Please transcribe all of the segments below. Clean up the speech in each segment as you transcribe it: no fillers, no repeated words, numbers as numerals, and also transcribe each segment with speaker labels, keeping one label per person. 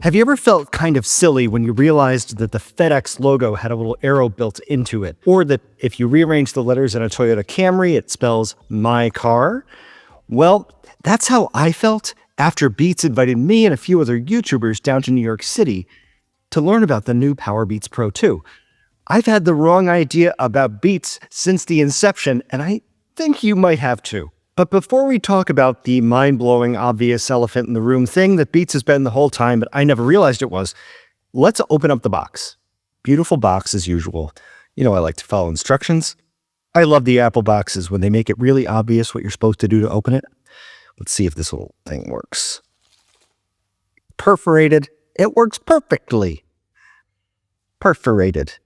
Speaker 1: Have you ever felt kind of silly when you realized that the FedEx logo had a little arrow built into it? Or that if you rearrange the letters in a Toyota Camry, it spells my car? Well, that's how I felt after Beats invited me and a few other YouTubers down to New York City to learn about the new Powerbeats Pro 2. I've had the wrong idea about Beats since the inception, and I think you might have too. But before we talk about the mind-blowing, obvious elephant in the room thing that Beats has been the whole time, but I never realized it was, let's open up the box. Beautiful box as usual. You know I like to follow instructions. I love the Apple boxes when they make it really obvious what you're supposed to do to open it. Let's see if this little thing works. Perforated. It works perfectly. Perforated.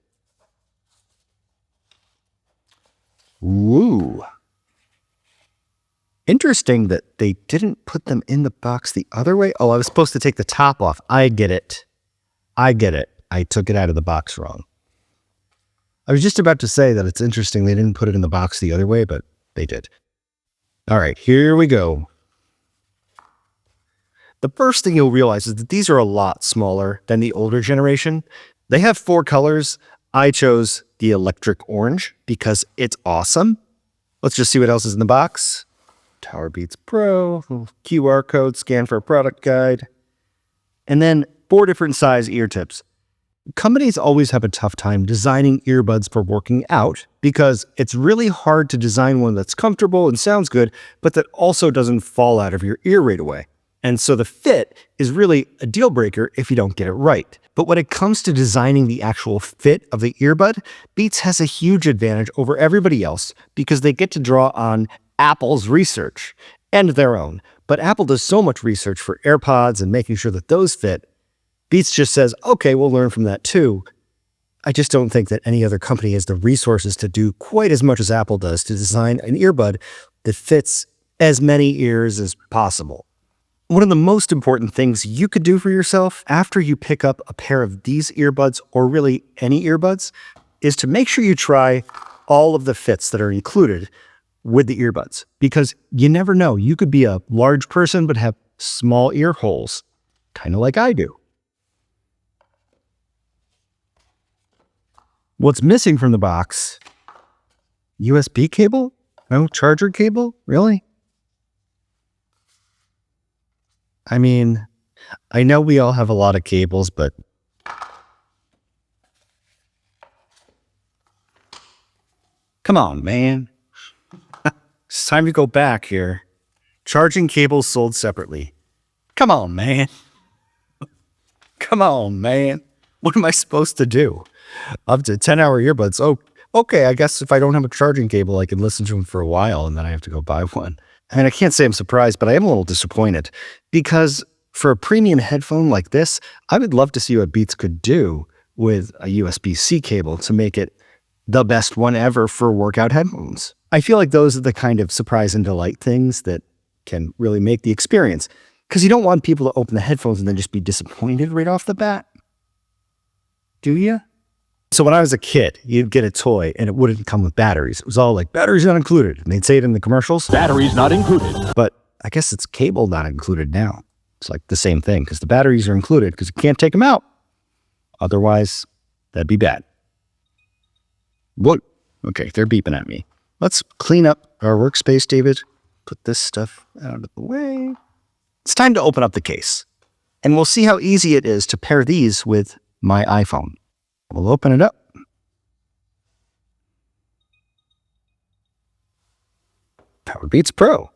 Speaker 1: Woo. Interesting that they didn't put them in the box the other way. Oh, I was supposed to take the top off. I get it. I took it out of the box wrong. I was just about to say that it's interesting they didn't put it in the box the other way, but they did. All right, here we go. The first thing you'll realize is that these are a lot smaller than the older generation. They have 4 colors. I chose the electric orange because it's awesome. Let's just see what else is in the box. Powerbeats Pro, QR code, scan for a product guide, and then 4 different size ear tips. Companies always have a tough time designing earbuds for working out because it's really hard to design one that's comfortable and sounds good, but that also doesn't fall out of your ear right away. And so the fit is really a deal breaker if you don't get it right. But when it comes to designing the actual fit of the earbud, Beats has a huge advantage over everybody else because they get to draw on Apple's research and their own. But Apple does so much research for AirPods and making sure that those fit. Beats just says, okay, we'll learn from that too. I just don't think that any other company has the resources to do quite as much as Apple does to design an earbud that fits as many ears as possible. One of the most important things you could do for yourself after you pick up a pair of these earbuds, or really any earbuds, is to make sure you try all of the fits that are included with the earbuds, because you never know. You could be a large person but have small ear holes, kind of like I do. What's missing from the box? USB cable? No charger cable? Really? I mean, I know we all have a lot of cables, but come on, man. It's time to go back here. Charging cables sold separately. Come on, man. Come on, man. What am I supposed to do? Up to 10-hour earbuds. Oh, okay, I guess if I don't have a charging cable, I can listen to them for a while and then I have to go buy one. I mean, I can't say I'm surprised, but I am a little disappointed because for a premium headphone like this, I would love to see what Beats could do with a USB-C cable to make it the best one ever for workout headphones. I feel like those are the kind of surprise and delight things that can really make the experience, because you don't want people to open the headphones and then just be disappointed right off the bat. Do you? So when I was a kid, you'd get a toy and it wouldn't come with batteries. It was all like, batteries not included. And they'd say it in the commercials. Batteries not included. But I guess it's cable not included now. It's like the same thing, because the batteries are included because you can't take them out. Otherwise, that'd be bad. What? Okay, they're beeping at me. Let's clean up our workspace, David. Put this stuff out of the way. It's time to open up the case. And we'll see how easy it is to pair these with my iPhone. We'll open it up. Powerbeats Pro.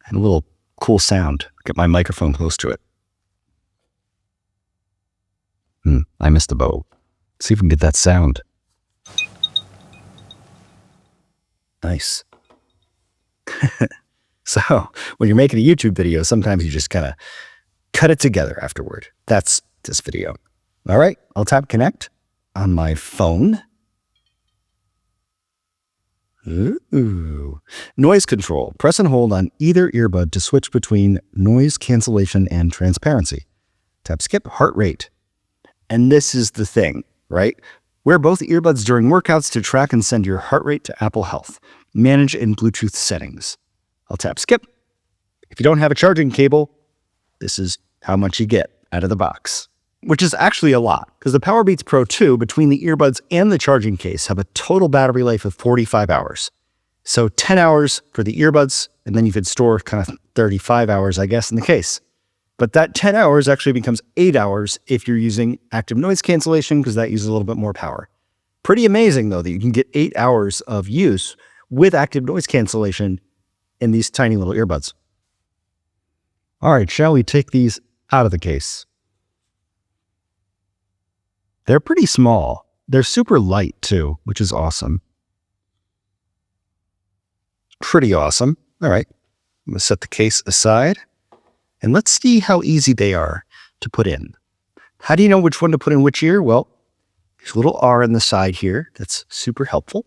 Speaker 1: And a little cool sound. Get my microphone close to it. I missed the bow. Let's see if we can get that sound. Nice. So when you're making a YouTube video, sometimes you just kind of cut it together afterward. That's this video. All right, I'll tap connect on my phone. Ooh. Noise control. Press and hold on either earbud to switch between noise cancellation and transparency. Tap skip heart rate. And this is the thing, right? Wear both earbuds during workouts to track and send your heart rate to Apple Health. Manage in Bluetooth settings. I'll tap skip. If you don't have a charging cable, this is how much you get. out of the box, which is actually a lot because the Powerbeats Pro 2, between the earbuds and the charging case, have a total battery life of 45 hours. So 10 hours for the earbuds, and then you could store kind of 35 hours, I guess, in the case. But that 10 hours actually becomes 8 hours if you're using active noise cancellation, because that uses a little bit more power. Pretty amazing, though, that you can get 8 hours of use with active noise cancellation in these tiny little earbuds. All right, shall we take these out of the case? They're pretty small. They're super light, too, which is awesome. Pretty awesome. All right, I'm going to set the case aside, and let's see how easy they are to put in. How do you know which one to put in which ear? Well, there's a little R on the side here. That's super helpful.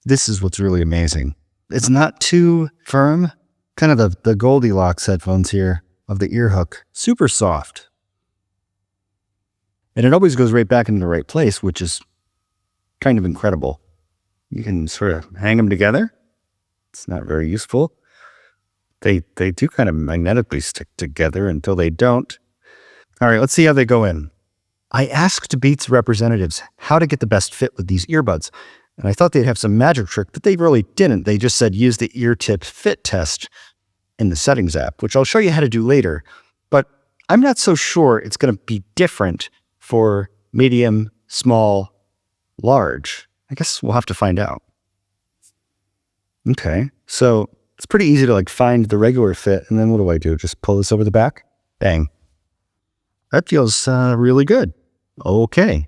Speaker 1: This is what's really amazing. It's not too firm. Kind of the Goldilocks headphones here of the ear hook. Super soft. And it always goes right back into the right place, which is kind of incredible. You can sort of hang them together. It's not very useful. They do kind of magnetically stick together until they don't. All right, let's see how they go in. I asked Beats representatives how to get the best fit with these earbuds, and I thought they'd have some magic trick, but they really didn't. They just said use the ear tip fit test in the settings app, which I'll show you how to do later. But I'm not so sure it's going to be different for medium, small, large. I guess we'll have to find out. Okay, so it's pretty easy to find the regular fit, and then what do? Just pull this over the back? Bang. That feels really good. Okay.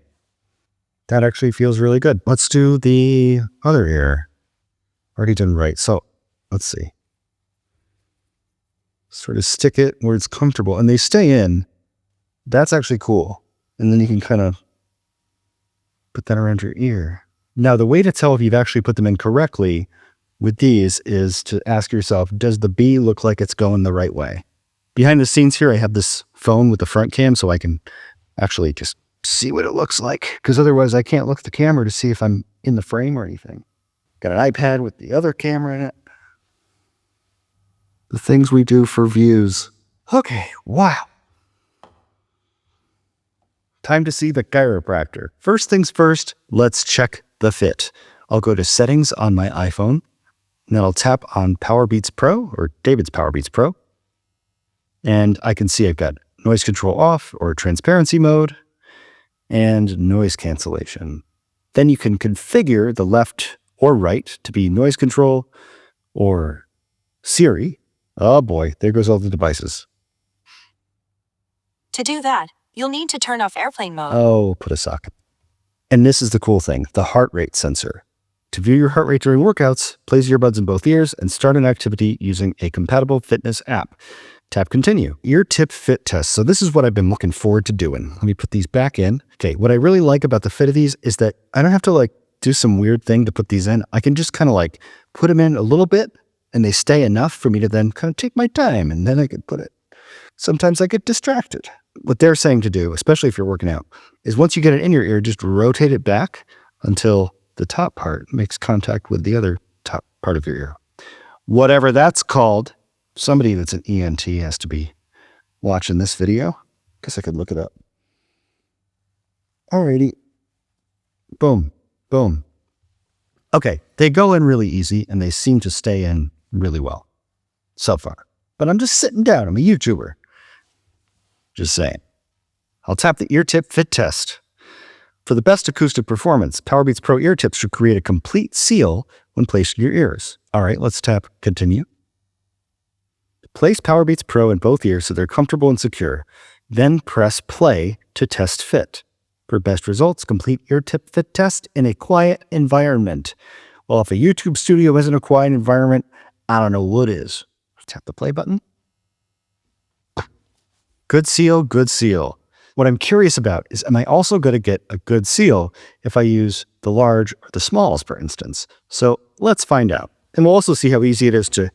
Speaker 1: That actually feels really good. Let's do the other ear. Already done right. So let's see. Sort of stick it where it's comfortable, and they stay in. That's actually cool. And then you can kind of put that around your ear. Now, the way to tell if you've actually put them in correctly with these is to ask yourself, does the B look like it's going the right way? Behind the scenes here, I have this phone with the front cam so I can actually just see what it looks like, because otherwise I can't look at the camera to see if I'm in the frame or anything. Got an iPad with the other camera in it. The things we do for views. Okay, wow. Time to see the chiropractor. First things first, let's check the fit. I'll go to settings on my iPhone, and then I'll tap on Powerbeats Pro, or David's Powerbeats Pro, and I can see I've got noise control off, or transparency mode, and noise cancellation. Then you can configure the left or right to be noise control or Siri. Oh boy, there goes all the devices.
Speaker 2: To do that, you'll need to turn off airplane mode.
Speaker 1: Oh, put a socket. And this is the cool thing, the heart rate sensor. To view your heart rate during workouts, place earbuds in both ears and start an activity using a compatible fitness app. Tap continue. Ear tip fit test. So this is what I've been looking forward to doing. Let me put these back in. Okay, what I really like about the fit of these is that I don't have to do some weird thing to put these in. I can just kind of put them in a little bit, and they stay enough for me to then kind of take my time, and then I could put it. Sometimes I get distracted. What they're saying to do, especially if you're working out, is once you get it in your ear, just rotate it back until the top part makes contact with the other top part of your ear. Whatever that's called. Somebody that's an ENT has to be watching this video. Guess I could look it up. Alrighty. Boom. Boom. Okay, they go in really easy, and they seem to stay in really well so far. But I'm just sitting down. I'm a YouTuber. Just saying. I'll tap the ear tip fit test. For the best acoustic performance, Powerbeats Pro ear tips should create a complete seal when placed in your ears. All right, let's tap continue. Place Powerbeats Pro in both ears so they're comfortable and secure. Then press play to test fit. For best results, complete ear tip fit test in a quiet environment. Well, if a YouTube studio isn't a quiet environment, I don't know what is. Tap the play button. Good seal, good seal. What I'm curious about is, am I also going to get a good seal if I use the large or the smalls, for instance? So let's find out. And we'll also see how easy it is to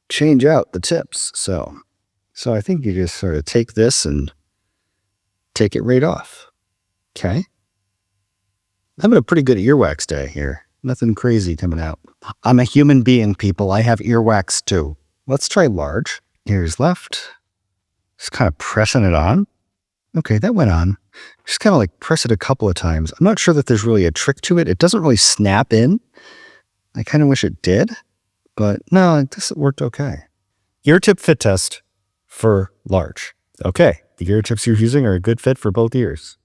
Speaker 1: change out the tips. So I think you just sort of take this and take it right off. Okay. Having a pretty good earwax day here. Nothing crazy coming out. I'm a human being, people. I have earwax too. Let's try large. Ears left, Just kind of pressing it on. Okay, that went on. Just kind of like press it a couple of times. I'm not sure that there's really a trick to it. It doesn't really snap in. I kind of wish it did, but no, this worked okay. Ear tip fit test for large. Okay, the ear tips you're using are a good fit for both ears.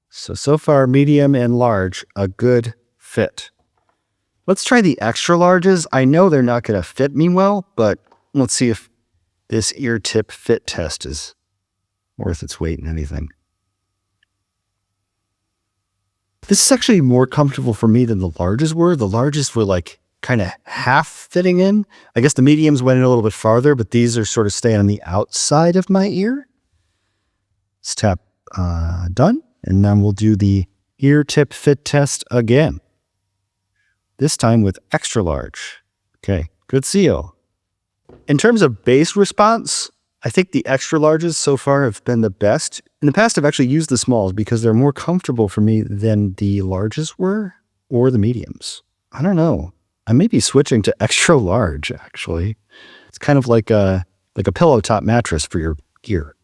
Speaker 1: So far, medium and large, a good fit. Let's try the extra larges. I know they're not going to fit me well, but let's see if this ear tip fit test is worth its weight in anything. This is actually more comfortable for me than the larges were. The larges were like kind of half fitting in. I guess the mediums went in a little bit farther, but these are sort of staying on the outside of my ear. Let's tap done. And then we'll do the ear tip fit test again. This time with extra large. Okay, good seal. In terms of bass response, I think the extra larges so far have been the best. In the past, I've actually used the smalls because they're more comfortable for me than the larges were or the mediums. I don't know. I may be switching to extra large, actually. It's kind of like a pillow top mattress for your ear,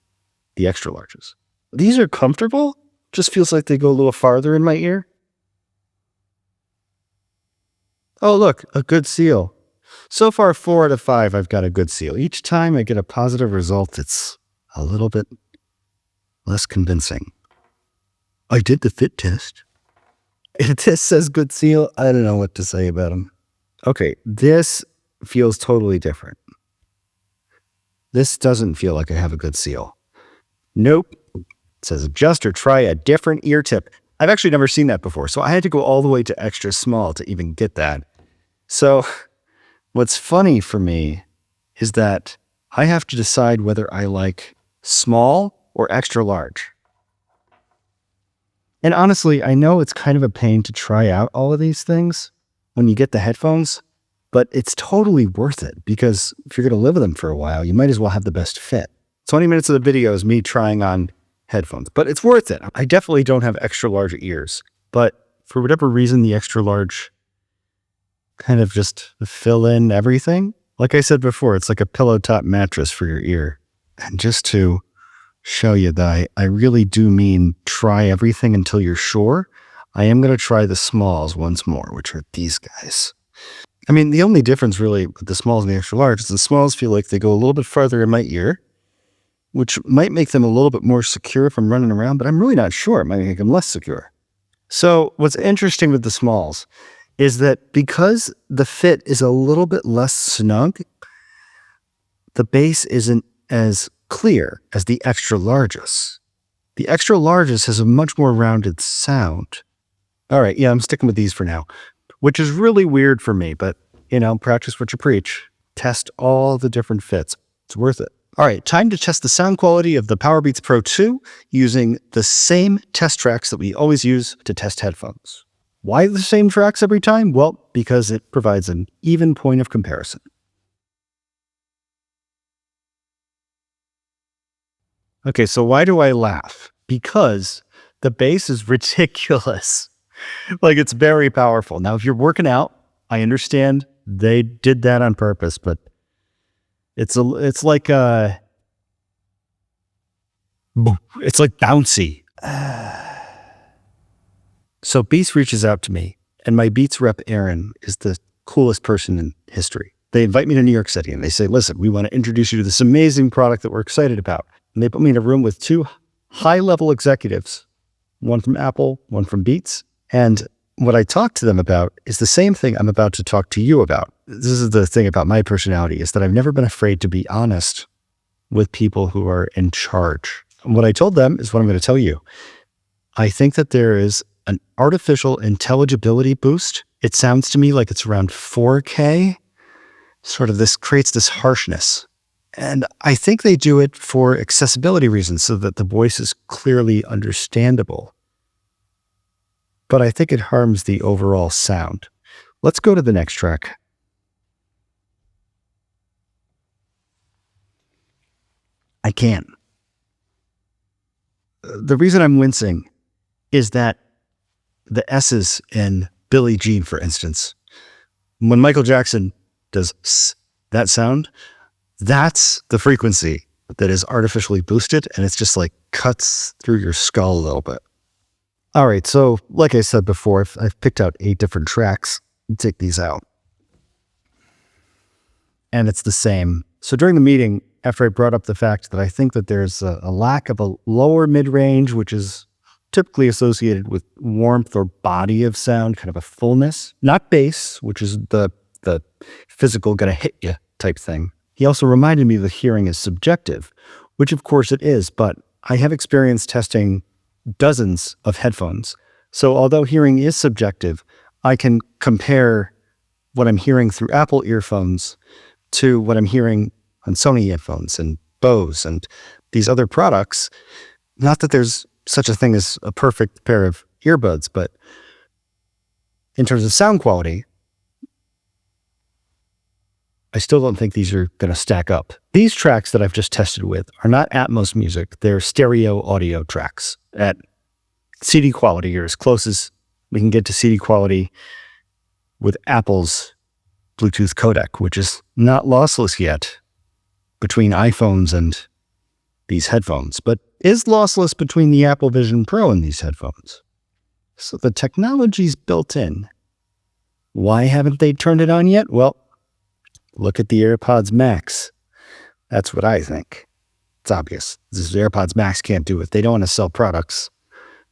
Speaker 1: the extra larges. These are comfortable. Just feels like they go a little farther in my ear. Oh, look, a good seal. So far, 4 out of 5, I've got a good seal. Each time I get a positive result, it's a little bit less convincing. I did the fit test. If this says good seal, I don't know what to say about them. Okay, this feels totally different. This doesn't feel like I have a good seal. Nope. It says adjust or try a different ear tip. I've actually never seen that before, so I had to go all the way to extra small to even get that. So what's funny for me is that I have to decide whether I like small or extra large. And honestly, I know it's kind of a pain to try out all of these things when you get the headphones, but it's totally worth it because if you're going to live with them for a while, you might as well have the best fit. 20 minutes of the video is me trying on headphones, but it's worth it. I definitely don't have extra large ears, but for whatever reason, the extra large kind of just fill in everything. Like I said before, it's like a pillow top mattress for your ear. And just to show you that I really do mean try everything until you're sure, I am going to try the smalls once more, which are these guys. I mean, the only difference really with the smalls and the extra large is the smalls feel like they go a little bit farther in my ear, which might make them a little bit more secure if I'm running around, but I'm really not sure. It might make them less secure. So what's interesting with the smalls is that because the fit is a little bit less snug, the bass isn't as clear as the extra larges. The extra larges has a much more rounded sound. All right, yeah, I'm sticking with these for now, which is really weird for me, but, practice what you preach. Test all the different fits. It's worth it. All right, time to test the sound quality of the Powerbeats Pro 2 using the same test tracks that we always use to test headphones. Why the same tracks every time? Well, because it provides an even point of comparison. Okay, so why do I laugh? Because the bass is ridiculous. Like, it's very powerful. Now, if you're working out, I understand they did that on purpose, but it's like bouncy. So Beats reaches out to me, and my Beats rep, Aaron, is the coolest person in history. They invite me to New York City, and they say, listen, we want to introduce you to this amazing product that we're excited about. And they put me in a room with 2 high-level executives, one from Apple, one from Beats. And what I talked to them about is the same thing I'm about to talk to you about. This is the thing about my personality, is that I've never been afraid to be honest with people who are in charge. And what I told them is what I'm going to tell you. I think that there is an artificial intelligibility boost. It sounds to me like it's around 4K. Sort of this creates this harshness. And I think they do it for accessibility reasons so that the voice is clearly understandable. But I think it harms the overall sound. Let's go to the next track. I can't. The reason I'm wincing is that the S's in Billie Jean, for instance, when Michael Jackson does that sound, that's the frequency that is artificially boosted, and it's just like cuts through your skull a little bit. All right, so like I said before, I've picked out 8 different tracks. Take these out. And it's the same. So during the meeting, after I brought up the fact that I think that there's a lack of a lower mid-range, which is typically associated with warmth or body of sound, kind of a fullness, not bass, which is the physical gonna hit you type thing. He also reminded me that hearing is subjective, which of course it is, but I have experience testing dozens of headphones. So although hearing is subjective, I can compare what I'm hearing through Apple earphones to what I'm hearing on Sony headphones and Bose and these other products. Not that there's such a thing as a perfect pair of earbuds, but in terms of sound quality, I still don't think these are going to stack up. These tracks that I've just tested with are not Atmos music. They're stereo audio tracks at CD quality, or as close as we can get to CD quality with Apple's Bluetooth codec, which is not lossless yet between iPhones and these headphones, but is lossless between the Apple Vision Pro and these headphones. So the technology's built in. Why haven't they turned it on yet? Well, look at the AirPods Max. That's what I think. It's obvious. The AirPods Max can't do it. They don't want to sell products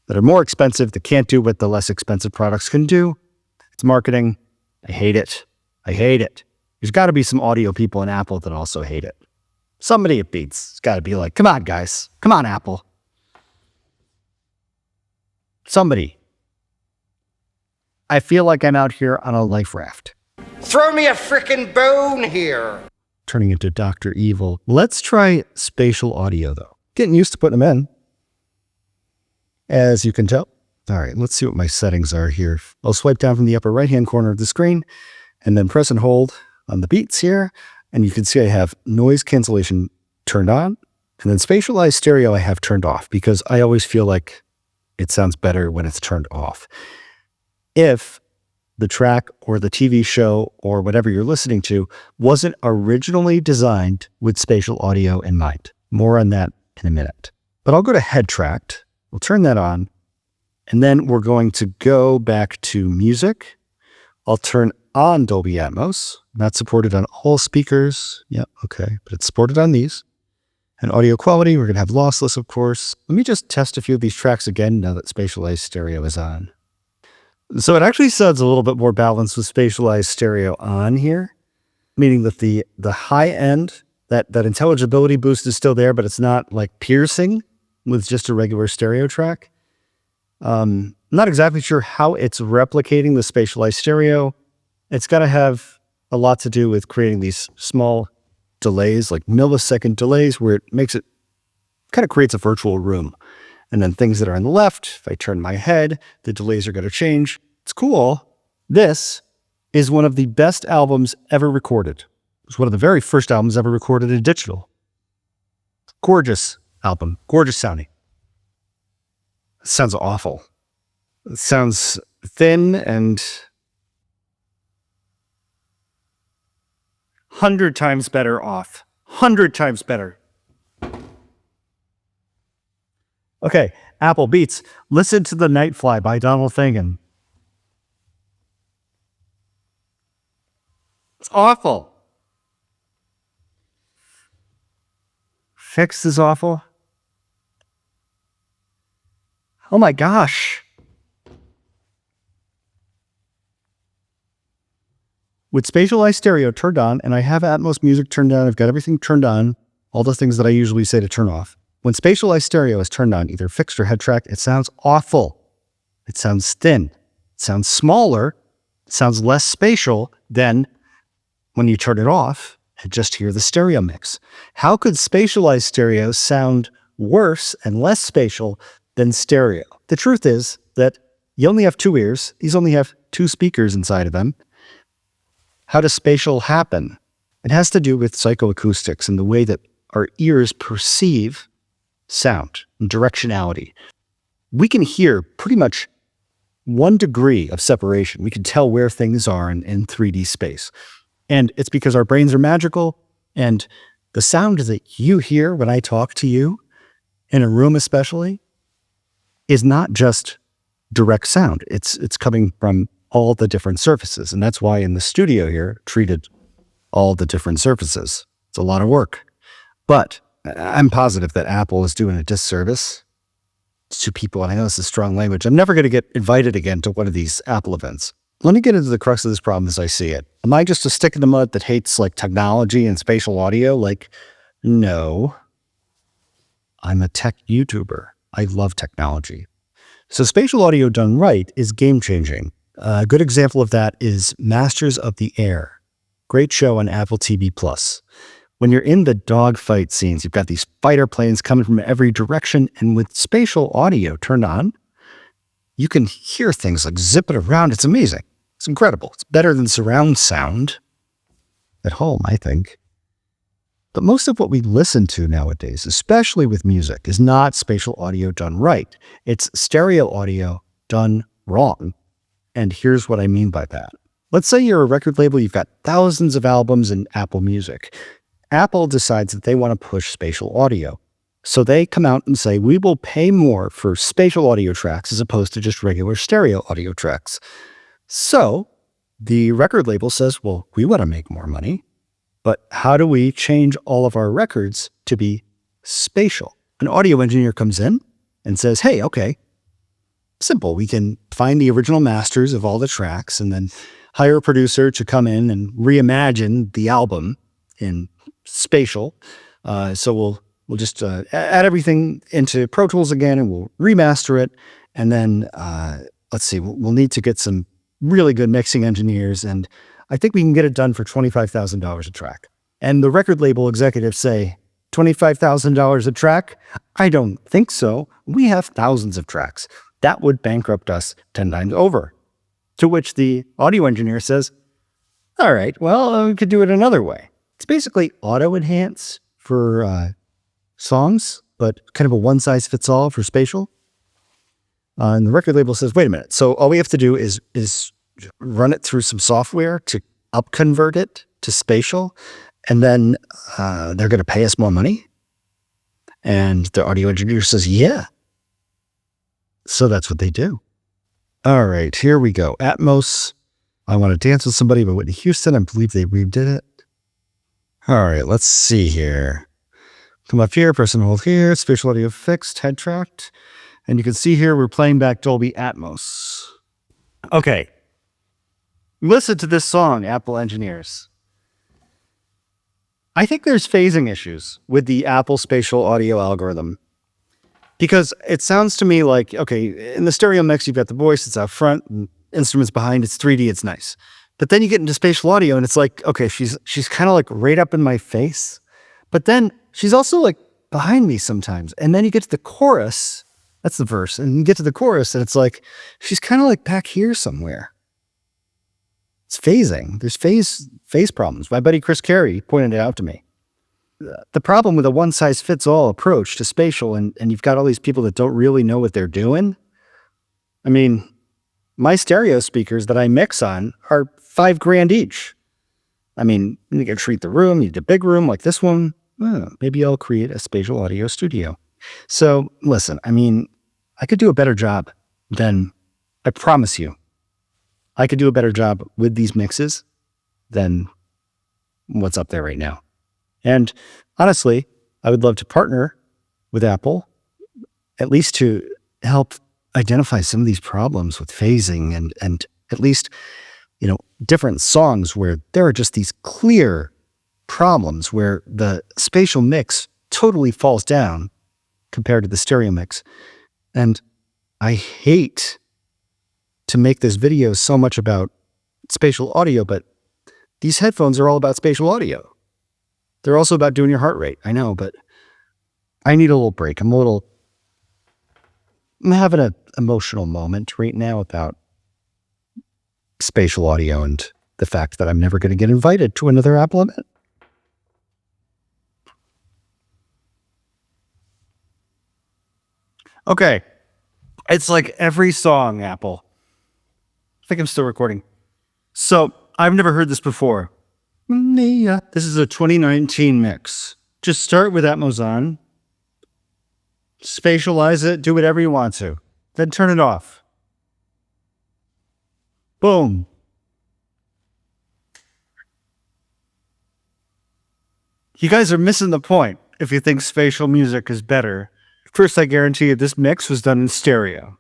Speaker 1: that are more expensive, that can't do what the less expensive products can do. It's marketing. I hate it. I hate it. There's got to be some audio people in Apple that also hate it. Somebody at Beats has got to be like, come on, guys. Come on, Apple. Somebody. I feel like I'm out here on a life raft.
Speaker 3: Throw me a frickin' bone here.
Speaker 1: Turning into Dr. Evil. Let's try spatial audio, though. Getting used to putting them in, as you can tell. All right, let's see what my settings are here. I'll swipe down from the upper right-hand corner of the screen and then press and hold on the Beats here. And you can see I have noise cancellation turned on, and then spatialized stereo I have turned off because I always feel like it sounds better when it's turned off. If the track or the TV show or whatever you're listening to wasn't originally designed with spatial audio in mind. More on that in a minute. But I'll go to head tracked. We'll turn that on. And then we're going to go back to music. I'll turn on Dolby Atmos. Not supported on all speakers. Yeah, okay. But it's supported on these. And audio quality, we're going to have lossless, of course. Let me just test a few of these tracks again now that spatialized stereo is on. So it actually sounds a little bit more balanced with spatialized stereo on here, meaning that the high end, that intelligibility boost is still there, but it's not like piercing with just a regular stereo track. I'm not exactly sure how it's replicating the spatialized stereo. It's got to have a lot to do with creating these small delays, like millisecond delays, where it makes it kind of creates a virtual room. And then things that are on the left, if I turn my head, the delays are going to change. It's cool. This is one of the best albums ever recorded. It's one of the very first albums ever recorded in digital. Gorgeous album. Gorgeous sounding. It sounds awful. It sounds thin and 100 times better off. 100 times better. Okay, Apple Beats. Listen to The Nightfly by Donald Fagen. It's awful. Fix is awful. Oh my gosh. With spatialized stereo turned on, and I have Atmos music turned on, I've got everything turned on, all the things that I usually say to turn off. When spatialized stereo is turned on, either fixed or head tracked, it sounds awful. It sounds thin. It sounds smaller. It sounds less spatial than when you turn it off and just hear the stereo mix. How could spatialized stereo sound worse and less spatial than stereo? The truth is that you only have 2 ears. These only have 2 speakers inside of them. How does spatial happen? It has to do with psychoacoustics and the way that our ears perceive sound and directionality. We can hear pretty much 1 degree of separation. We can tell where things are in 3D space. And it's because our brains are magical, and The sound that you hear when I talk to you, in a room especially, is not just direct sound. It's coming from all the different surfaces. And that's why in the studio here, treated all the different surfaces. It's a lot of work. But I'm positive that Apple is doing a disservice to people. And I know this is strong language. I'm never going to get invited again to one of these Apple events. Let me get into the crux of this problem as I see it. Am I just a stick in the mud that hates like technology and spatial audio? Like, no. I'm a tech YouTuber. I love technology. So spatial audio done right is game-changing. A good example of that is Masters of the Air. Great show on Apple TV+. When you're in the dogfight scenes, you've got these fighter planes coming from every direction, and with spatial audio turned on, you can hear things like zipping around. It's amazing. It's incredible. It's better than surround sound at home, I think. But most of what we listen to nowadays, especially with music, is not spatial audio done right. It's stereo audio done wrong. And here's what I mean by that. Let's say you're a record label, you've got thousands of albums in Apple Music. Apple decides that they want to push spatial audio. So they come out and say, we will pay more for spatial audio tracks as opposed to just regular stereo audio tracks. So the record label says, well, we want to make more money. But how do we change all of our records to be spatial? An audio engineer comes in and says, hey, okay, simple. We can find the original masters of all the tracks and then hire a producer to come in and reimagine the album in spatial. So we'll just add everything into Pro Tools again and we'll remaster it. And then, let's see, we'll need to get some really good mixing engineers, and I think we can get it done for $25,000 a track. And the record label executives say, $25,000 a track? I don't think so. We have thousands of tracks. That would bankrupt us 10 times over. To which the audio engineer says, all right, well, we could do it another way. It's basically auto enhance for songs, but kind of a one-size-fits-all for spatial. And the record label says, wait a minute. So all we have to do is run it through some software to upconvert it to spatial. And then they're going to pay us more money. And the audio engineer says, yeah. So that's what they do. All right, here we go. Atmos. I Want to Dance with Somebody by Whitney Houston. I believe they redid it. All right, let's see here. Come up here, press and hold here. Spatial audio fixed, head tracked. And you can see here we're playing back Dolby Atmos. Okay. Listen to this song, Apple engineers. I think there's phasing issues with the Apple spatial audio algorithm. Because it sounds to me like, okay, in the stereo mix, you've got the voice, it's out front, and instruments behind, it's 3D, it's nice. But then you get into spatial audio and it's like, okay, she's kind of like right up in my face. But then she's also like behind me sometimes. And then you get to the chorus, that's the verse, and you get to the chorus and it's like, she's kind of like back here somewhere. It's phasing. There's phase problems. My buddy Chris Carey pointed it out to me. The problem with a one-size-fits-all approach to spatial, and you've got all these people that don't really know what they're doing. I mean, my stereo speakers that I mix on are $5,000 each. I mean, you can treat the room, you need a big room like this one. Maybe I'll create a spatial audio studio. So listen, I mean, I could do a better job than, I promise you, I could do a better job with these mixes than what's up there right now. And honestly, I would love to partner with Apple, at least to help identify some of these problems with phasing and at least, different songs where there are just these clear problems where the spatial mix totally falls down compared to the stereo mix. And I hate to make this video so much about spatial audio, but these headphones are all about spatial audio. They're also about doing your heart rate. I know, but I need a little break. I'm having an emotional moment right now about spatial audio and the fact that I'm never going to get invited to another Apple event. Okay. It's like every song, Apple. I think I'm still recording. So I've never heard this before. This is a 2019 mix. Just start with Atmos on, spatialize it, do whatever you want to, then turn it off. Boom. You guys are missing the point if you think spatial music is better. First, I guarantee you this mix was done in stereo.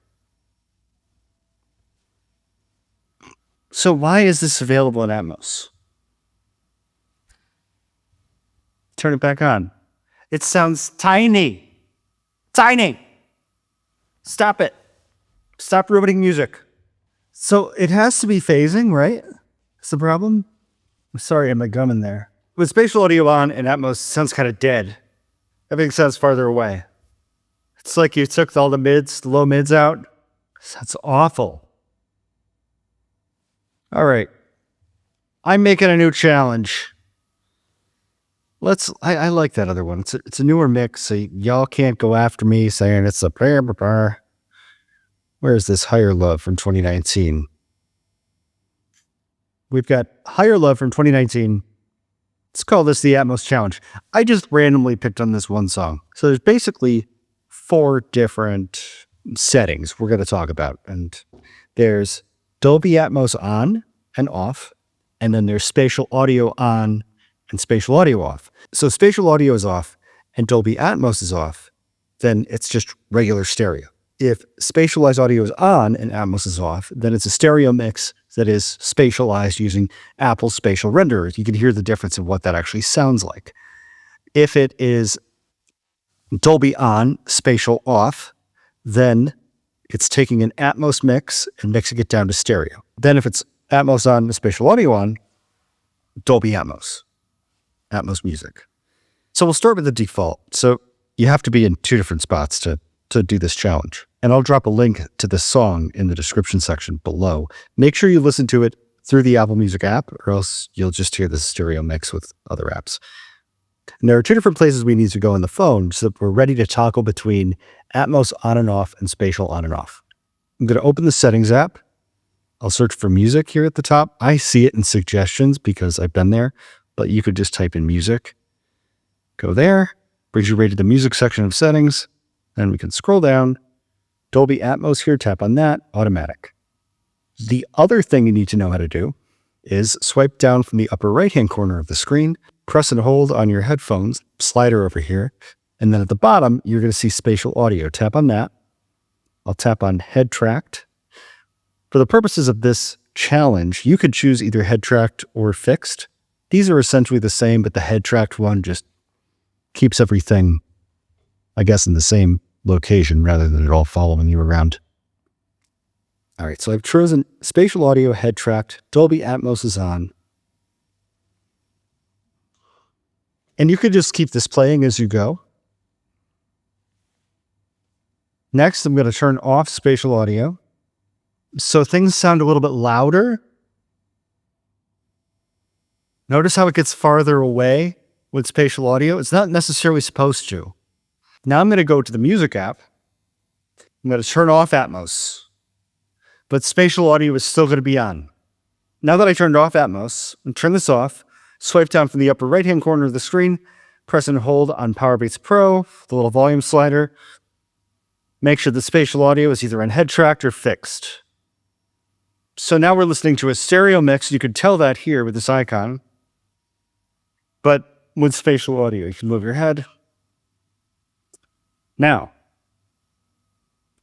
Speaker 1: So why is this available in Atmos? Turn it back on. It sounds tiny. Tiny. Stop it. Stop ruining music. So it has to be phasing, right? That's the problem? I'm sorry, I had my gum in there. With spatial audio on and Atmos, it sounds kind of dead. Everything sounds farther away. It's like you took all the mids, the low mids out. That's awful. All right. I'm making a new challenge. I like that other one. It's a newer mix, so y'all can't go after me saying it's a blah, blah, blah. Where's this Higher Love from 2019? We've got Higher Love from 2019. Let's call this the Atmos Challenge. I just randomly picked on this one song. So there's basically 4 different settings we're going to talk about. And there's Dolby Atmos on and off. And then there's spatial audio on and spatial audio off. So spatial audio is off and Dolby Atmos is off, then it's just regular stereo. If spatialized audio is on and Atmos is off, then it's a stereo mix that is spatialized using Apple's spatial renderers. You can hear the difference of what that actually sounds like. If it is Dolby on, spatial off, then it's taking an Atmos mix and mixing it down to stereo. Then if it's Atmos on and spatial audio on, Dolby Atmos. Atmos music. So we'll start with the default. So you have to be in 2 different spots to do this challenge. And I'll drop a link to this song in the description section below. Make sure you listen to it through the Apple Music app, or else you'll just hear the stereo mix with other apps. And there are 2 different places we need to go in the phone so that we're ready to toggle between Atmos on and off and spatial on and off. I'm going to open the settings app. I'll search for music here at the top. I see it in suggestions because I've been there, but you could just type in music. Go there, brings you right to the music section of settings. Then we can scroll down. Dolby Atmos here, tap on that, automatic. The other thing you need to know how to do is swipe down from the upper right-hand corner of the screen, press and hold on your headphones, slider over here, and then at the bottom, you're going to see spatial audio. Tap on that. I'll tap on head tracked. For the purposes of this challenge, you could choose either head tracked or fixed. These are essentially the same, but the head tracked one just keeps everything, I guess, in the same location rather than it all following you around. All right, so I've chosen spatial audio head tracked. Dolby Atmos is on. And you could just keep this playing as you go. Next, I'm going to turn off spatial audio. So things sound a little bit louder. Notice how it gets farther away with spatial audio. It's not necessarily supposed to. Now I'm going to go to the music app. I'm going to turn off Atmos. But spatial audio is still going to be on. Now that I turned off Atmos, and turn this off, swipe down from the upper right-hand corner of the screen, press and hold on Powerbeats Pro, the little volume slider. Make sure the spatial audio is either on head tracked or fixed. So now we're listening to a stereo mix. You could tell that here with this icon. But with spatial audio, you can move your head. Now,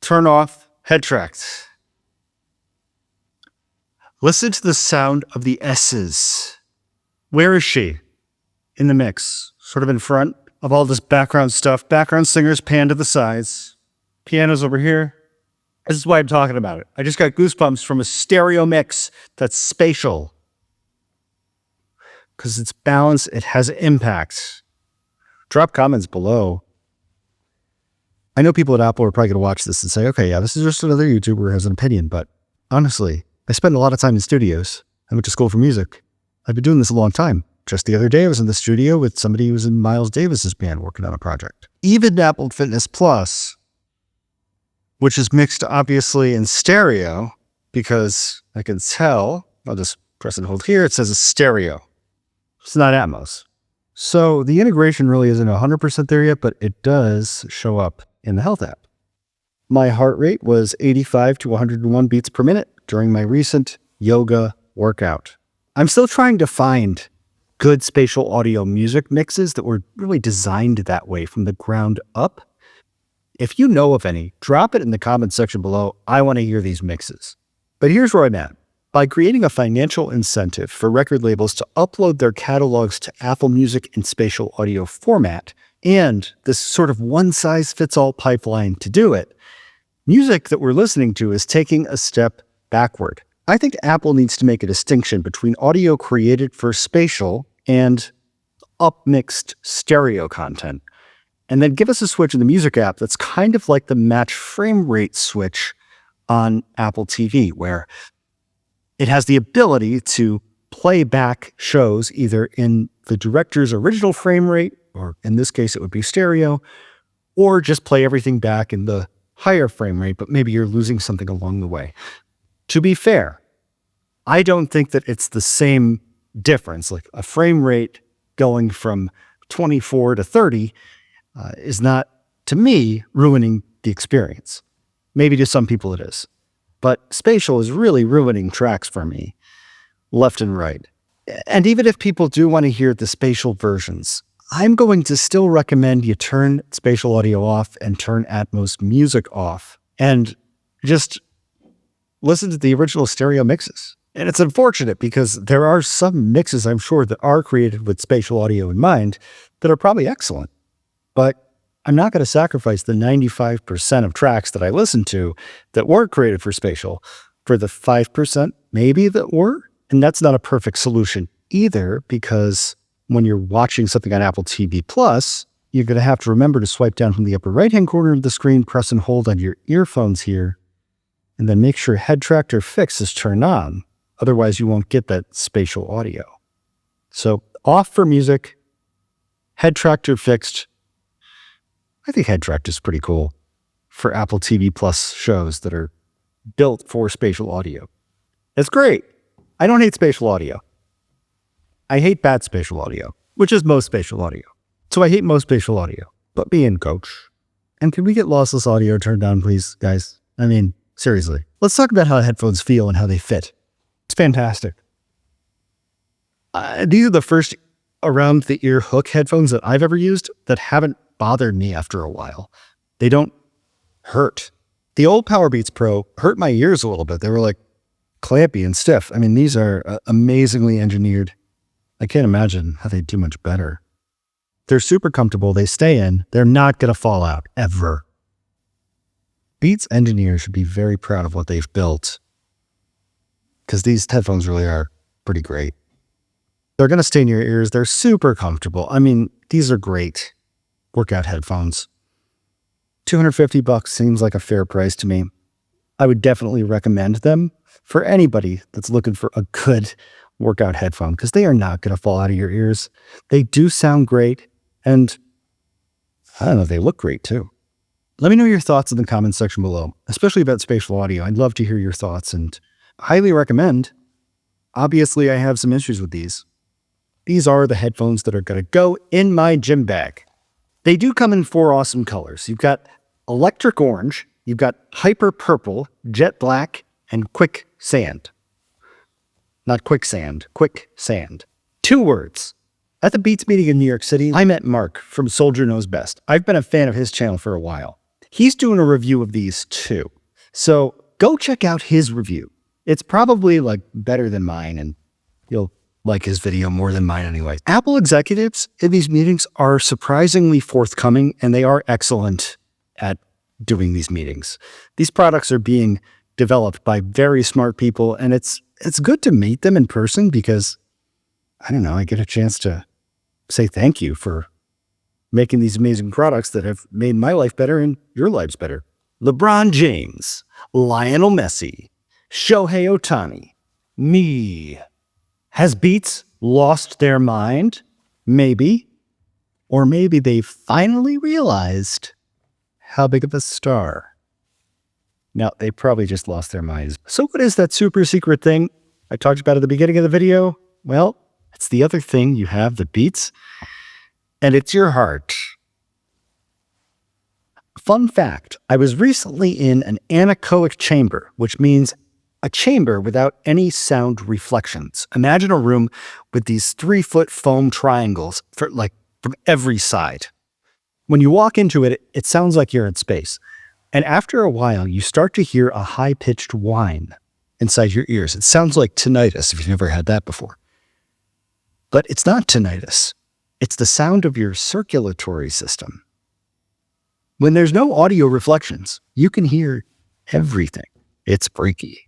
Speaker 1: turn off head tracks. Listen to the sound of the S's. Where is she in the mix? Sort of in front of all this background stuff. Background singers pan to the sides. Piano's over here. This is why I'm talking about it. I just got goosebumps from a stereo mix that's spatial. Because it's balanced, it has impact. Drop comments below. I know people at Apple are probably going to watch this and say, okay, yeah, this is just another YouTuber who has an opinion. But honestly, I spend a lot of time in studios. I went to school for music. I've been doing this a long time. Just the other day, I was in the studio with somebody who was in Miles Davis's band working on a project. Even Apple Fitness Plus, which is mixed obviously in stereo, because I can tell, I'll just press and hold here, it says it's stereo. It's not Atmos. So the integration really isn't 100% there yet, but it does show up in the Health app. My heart rate was 85 to 101 beats per minute during my recent yoga workout. I'm still trying to find good spatial audio music mixes that were really designed that way from the ground up. If you know of any, drop it in the comments section below. I want to hear these mixes. But here's where I'm at. By creating a financial incentive for record labels to upload their catalogs to Apple Music in spatial audio format, and this sort of one-size-fits-all pipeline to do it, music that we're listening to is taking a step backward. I think Apple needs to make a distinction between audio created for spatial and upmixed stereo content, and then give us a switch in the music app that's kind of like the match frame rate switch on Apple TV, where it has the ability to play back shows either in the director's original frame rate, or in this case it would be stereo, or just play everything back in the higher frame rate, but maybe you're losing something along the way. To be fair, I don't think that it's the same difference. Like a frame rate going from 24 to 30 is not, to me, ruining the experience. Maybe to some people it is. But spatial is really ruining tracks for me, left and right. And even if people do want to hear the spatial versions, I'm going to still recommend you turn spatial audio off and turn Atmos music off and just listen to the original stereo mixes. And it's unfortunate because there are some mixes, I'm sure, that are created with spatial audio in mind that are probably excellent. But I'm not going to sacrifice the 95% of tracks that I listen to that weren't created for spatial for the 5% maybe that were. And that's not a perfect solution either, because when you're watching something on Apple TV Plus, you're going to have to remember to swipe down from the upper right-hand corner of the screen, press and hold on your earphones here, and then make sure Head Tractor Fix is turned on. Otherwise, you won't get that spatial audio. So off for music, Head Tractor fixed. I think Head Tractor is pretty cool for Apple TV Plus shows that are built for spatial audio. It's great. I don't hate spatial audio. I hate bad spatial audio, which is most spatial audio. So I hate most spatial audio. But be in, coach. And can we get lossless audio turned on, please, guys? I mean, seriously. Let's talk about how headphones feel and how they fit. It's fantastic. These are the first around-the-ear hook headphones that I've ever used that haven't bothered me after a while. They don't hurt. The old Powerbeats Pro hurt my ears a little bit. They were like clampy and stiff. I mean, these are amazingly engineered. I can't imagine how they do much better. They're super comfortable. They stay in. They're not going to fall out, ever. Beats engineers should be very proud of what they've built, because these headphones really are pretty great. They're going to stay in your ears. They're super comfortable. I mean, these are great workout headphones. $250 seems like a fair price to me. I would definitely recommend them for anybody that's looking for a good workout headphone, because they are not going to fall out of your ears. They do sound great, and I don't know, they look great too. Let me know your thoughts in the comments section below, especially about spatial audio. I'd love to hear your thoughts and highly recommend. Obviously, I have some issues with these. These are the headphones that are going to go in my gym bag. They do come in 4 awesome colors. You've got electric orange, you've got hyper purple, jet black, and quick sand. Not quicksand, quick sand. 2 words. At the Beats meeting in New York City, I met Mark from Soldier Knows Best. I've been a fan of his channel for a while. He's doing a review of these too. So go check out his review. It's probably like better than mine, and you'll like his video more than mine anyway. Apple executives in these meetings are surprisingly forthcoming, and they are excellent at doing these meetings. These products are being developed by very smart people, and it's good to meet them in person because, I don't know, I get a chance to say thank you for making these amazing products that have made my life better and your lives better. LeBron James, Lionel Messi, Shohei Ohtani, me. Has Beats lost their mind? Maybe. Or maybe they finally realized how big of a star. Now, they probably just lost their minds. So what is that super secret thing I talked about at the beginning of the video? Well, it's the other thing you have that Beats and it's your heart. Fun fact, I was recently in an anechoic chamber, which means a chamber without any sound reflections. Imagine a room with these 3-foot foam triangles from every side. When you walk into it, it sounds like you're in space. And after a while, you start to hear a high-pitched whine inside your ears. It sounds like tinnitus if you've never had that before. But it's not tinnitus. It's the sound of your circulatory system. When there's no audio reflections, you can hear everything. It's freaky.